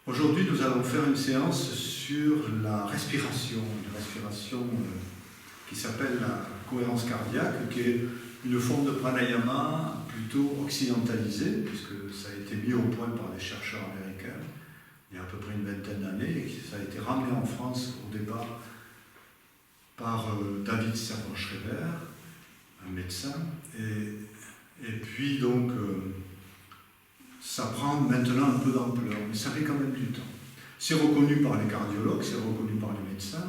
Aujourd'hui, nous allons faire une séance sur la respiration, qui s'appelle la cohérence cardiaque, qui est une forme de pranayama plutôt occidentalisée, puisque ça a été mis au point par des chercheurs américains il y a à peu près une vingtaine d'années, et ça a été ramené en France au départ par David Servan-Schreiber, un médecin, et puis donc ça prend maintenant un peu d'ampleur, mais ça fait quand même du temps. C'est reconnu par les cardiologues, c'est reconnu par les médecins,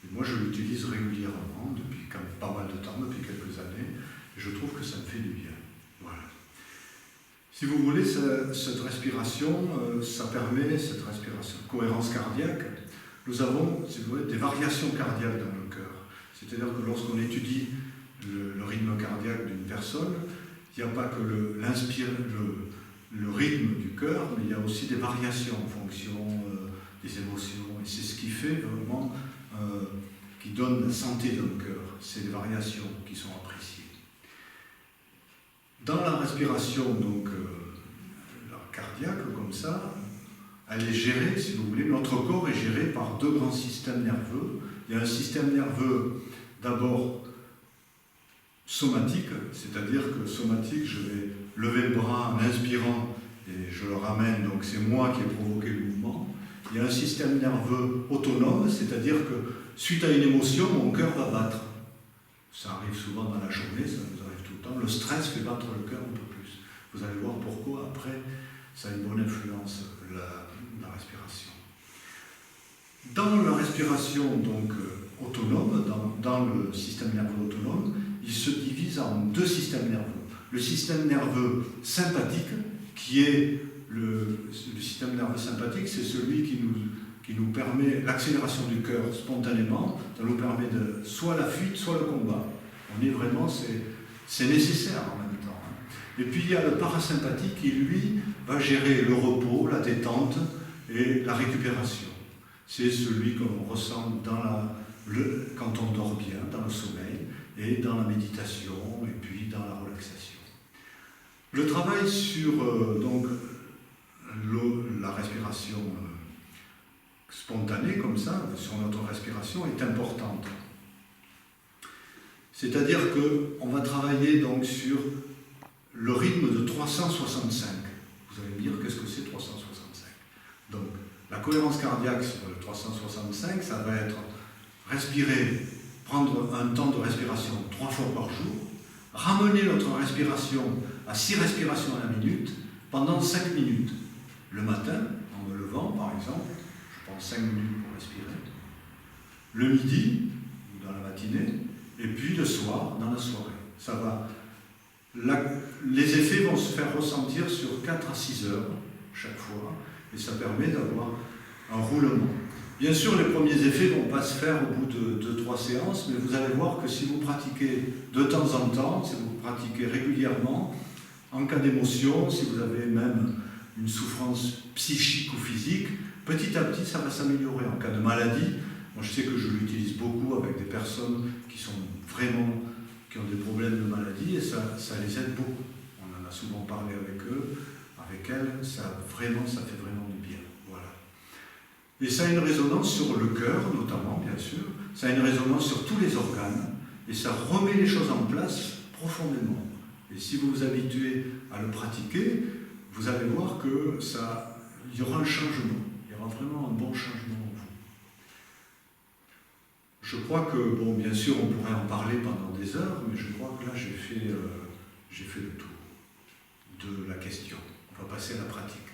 et moi je l'utilise régulièrement depuis quand même pas mal de temps, depuis quelques années, et je trouve que ça me fait du bien. Voilà. Si vous voulez, cette respiration, ça permet, cette respiration, cohérence cardiaque, nous avons, si vous voulez, des variations cardiaques dans le cœur. C'est-à-dire que lorsqu'on étudie le rythme cardiaque d'une personne, il n'y a pas que le rythme du cœur, mais il y a aussi des variations en fonction des émotions. Et c'est ce qui fait vraiment, qui donne la santé d'un cœur. C'est les variations qui sont appréciées. Dans la respiration, donc, la cardiaque, comme ça, elle est gérée, si vous voulez, notre corps est géré par deux grands systèmes nerveux. Il y a un système nerveux, d'abord, somatique, c'est-à-dire que somatique, je vais lever le bras en inspirant et je le ramène, donc c'est moi qui ai provoqué le mouvement. Il y a un système nerveux autonome, c'est-à-dire que suite à une émotion, mon cœur va battre. Ça arrive souvent dans la journée, ça nous arrive tout le temps. Le stress fait battre le cœur un peu plus. Vous allez voir pourquoi après, ça a une bonne influence, la respiration. Dans la respiration donc autonome, dans le système nerveux autonome, il se divise en deux systèmes nerveux. Le système nerveux sympathique, qui est le système nerveux sympathique, c'est celui qui nous permet l'accélération du cœur spontanément, ça nous permet de soit la fuite, soit le combat. On est vraiment, c'est nécessaire en même temps. Et puis il y a le parasympathique qui, lui, va gérer le repos, la détente et la récupération. C'est celui que l'on ressent quand on dort bien, dans le sommeil, et dans la méditation, et puis dans la relaxation. Le travail sur donc, la respiration spontanée, comme ça, sur notre respiration, est importante. C'est-à-dire qu'on va travailler donc sur le rythme de 365. Vous allez me dire, qu'est-ce que c'est 365 ? Donc, la cohérence cardiaque sur le 365, ça va être respirer, prendre un temps de respiration 3 fois par jour, ramener notre respiration à 6 respirations à la minute pendant 5 minutes. Le matin, en me levant par exemple, je prends 5 minutes pour respirer. Le midi, ou dans la matinée, et puis le soir, dans la soirée. Ça va. Les effets vont se faire ressentir sur 4 à 6 heures chaque fois, et ça permet d'avoir un roulement. Bien sûr, les premiers effets ne vont pas se faire au bout de 2-3 séances, mais vous allez voir que si vous pratiquez de temps en temps, si vous pratiquez régulièrement, en cas d'émotion, si vous avez même une souffrance psychique ou physique, petit à petit, ça va s'améliorer. En cas de maladie, moi je sais que je l'utilise beaucoup avec des personnes qui ont des problèmes de maladie, et ça les aide beaucoup. On en a souvent parlé avec eux, avec elles, ça fait vraiment du bien. Voilà. Et ça a une résonance sur le cœur, notamment, bien sûr. Ça a une résonance sur tous les organes. Et ça remet les choses en place profondément. Et si vous vous habituez à le pratiquer, vous allez voir que il y aura un changement. Il y aura vraiment un bon changement en vous. Je crois que, bon, bien sûr, on pourrait en parler pendant des heures, mais je crois que là, j'ai fait le tour de la question. On va passer à la pratique.